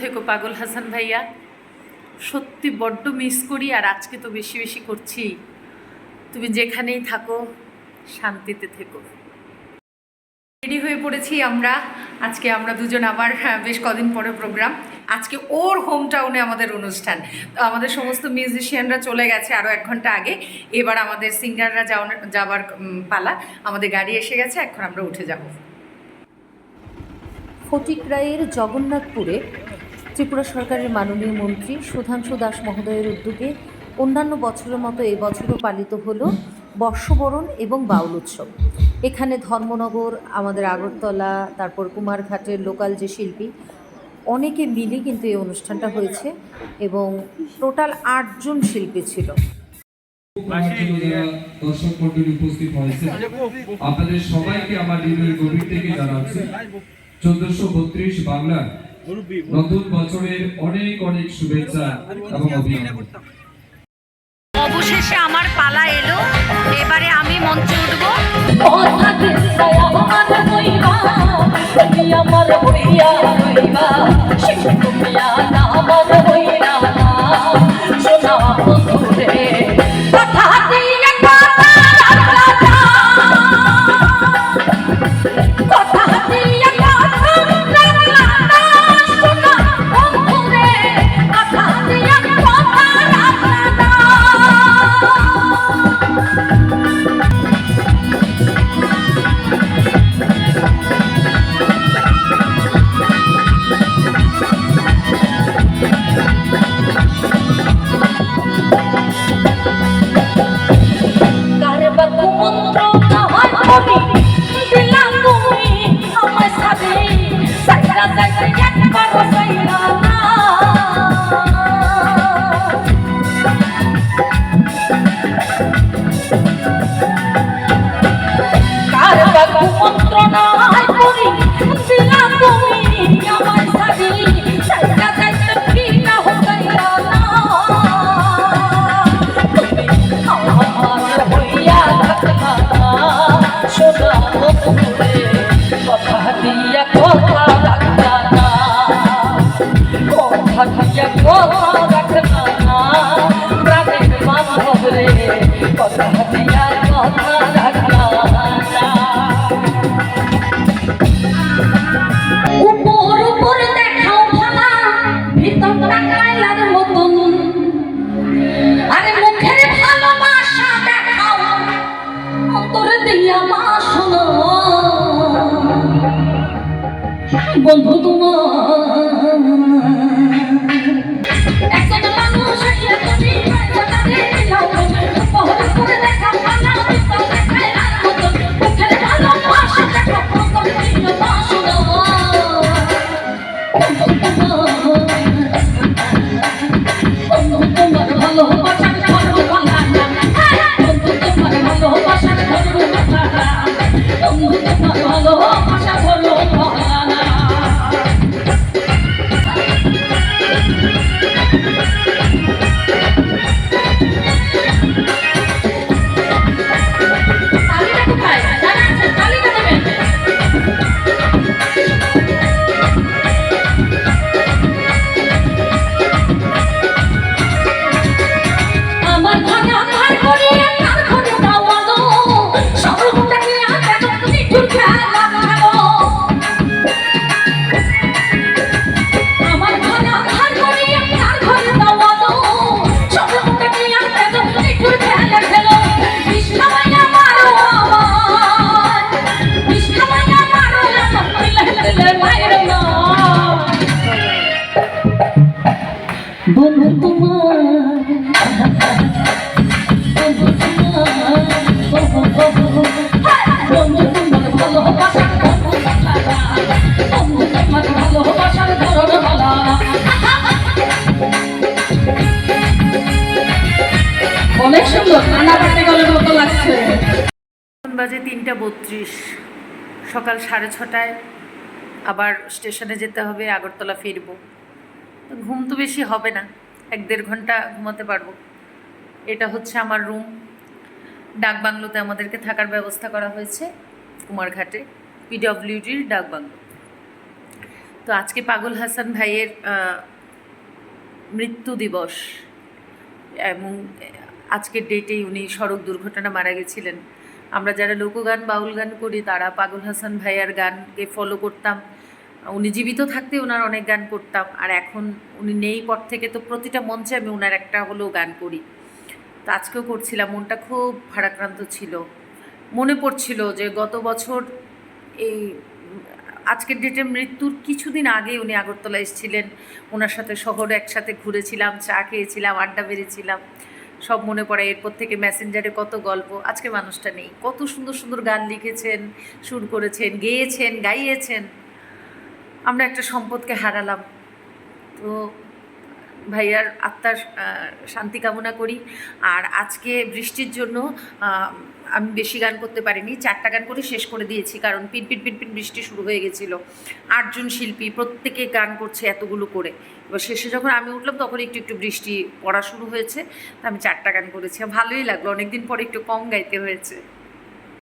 থেকো পাগল হাসান ভাইয়া। সত্যি বড্ড মিস করি, আর আজকে তো বেশি বেশি করছি। তুমি যেখানেই থাকো শান্তিতে থেকো। রেডি হয়ে পড়েছি আমরা। আজকে আমরা দুজন আবার বেশ কদিন পরে প্রোগ্রাম। আজকে ওর হোম টাউনে আমাদের অনুষ্ঠান। তো আমাদের সমস্ত মিউজিশিয়ানরা চলে গেছে আরও 1 ঘন্টা আগে। এবার আমাদের সিঙ্গাররা যাবার পালা। আমাদের গাড়ি এসে গেছে, এখন আমরা উঠে যাব। ফটিকরাইয়ের জগন্নাথপুরে ত্রিপুরা সরকারের মাননীয় মন্ত্রী সুধাংশু দাস মহোদয়ের উদ্যোগে অন্যান্য বছরের মতো এবছরও পালিত হলো বর্ষবরণ এবং বাউল উৎসব। এখানে ধর্মনগর, আমাদের আগরতলা, তারপর কুমারঘাটের লোকাল যে শিল্পী অনেকে মিলে কিন্তু এই অনুষ্ঠানটা হয়েছে এবং টোটাল 8 জন শিল্পী ছিল। দর্শক মন্ডলী উপস্থিত হয়েছে, আপনাদের সবাইকে আমার হৃদয়ের গভীর থেকে জানাচ্ছি 1432 বাংলার নতুন বছরের অনেক অনেক শুভেচ্ছা এবং অভিনন্দন। অবশেষে আমার পালা এলো, এবারে আমি মঞ্চে উঠবো। বন্ধু তোমার অনেক সুন্দর ঠান্ডা পাতে গলের মতো লাগছে। বাজে 3:32, সকাল 6:30টায় আবার স্টেশনে যেতে হবে, আগরতলা ফিরবো। ঘুম তো বেশি হবে না, 1-1.5 ঘন্টা ঘুমাতে পারবো। এটা হচ্ছে আমার রুম। ডাকবাংলোতে আমাদেরকে থাকার ব্যবস্থা করা হয়েছে, কুমারঘাটে পিডব্লিউডির ডাকবাংলো। তো আজকে পাগল হাসান ভাইয়ের মৃত্যু দিবস এবং আজকের ডেটেই উনি সড়ক দুর্ঘটনা মারা গেছিলেন। আমরা যারা লোকগান বাউল গান করি তারা পাগল হাসান ভাইয়ার গানকে ফলো করতাম। উনি জীবিত থাকতে ওনার অনেক গান করতাম, আর এখন উনি নেই পর থেকে তো প্রতিটা মঞ্চে আমি ওনার একটা হলেও গান করি। তো আজকেও করছিলাম, মনটা খুব ভারাক্রান্ত ছিল। মনে পড়ছিল যে গত বছর এই আজকের ডেটে মৃত্যুর কিছুদিন আগে উনি আগরতলা এসেছিলেন, ওনার সাথে শহরে একসাথে ঘুরেছিলাম, চা খেয়েছিলাম, আড্ডা বেড়েছিলাম, সব মনে পড়ে। এরপর থেকে মেসেঞ্জারে কত গল্প। আজকে মানুষটা নেই। কত সুন্দর সুন্দর গান লিখেছেন, সুর করেছেন, গেয়েছেন, গাইয়েছেন। আমরা একটা সম্পদকে হারালাম। তো ভাইয়ার আত্মার শান্তি কামনা করি। আর আজকে বৃষ্টির জন্য আমি বেশি গান করতে পারিনি, 4টা গান করে শেষ করে দিয়েছি, কারণ পিনপিন পিনপিন বৃষ্টি শুরু হয়ে গেছিলো। 8জন শিল্পী প্রত্যেকে গান করছে এতগুলো করে। এবার শেষে যখন আমি উঠলাম তখন একটু একটু বৃষ্টি পড়া শুরু হয়েছে, তো আমি 4টা গান করেছি। ভালোই লাগলো, অনেকদিন পরে একটু কম গাইতে হয়েছে।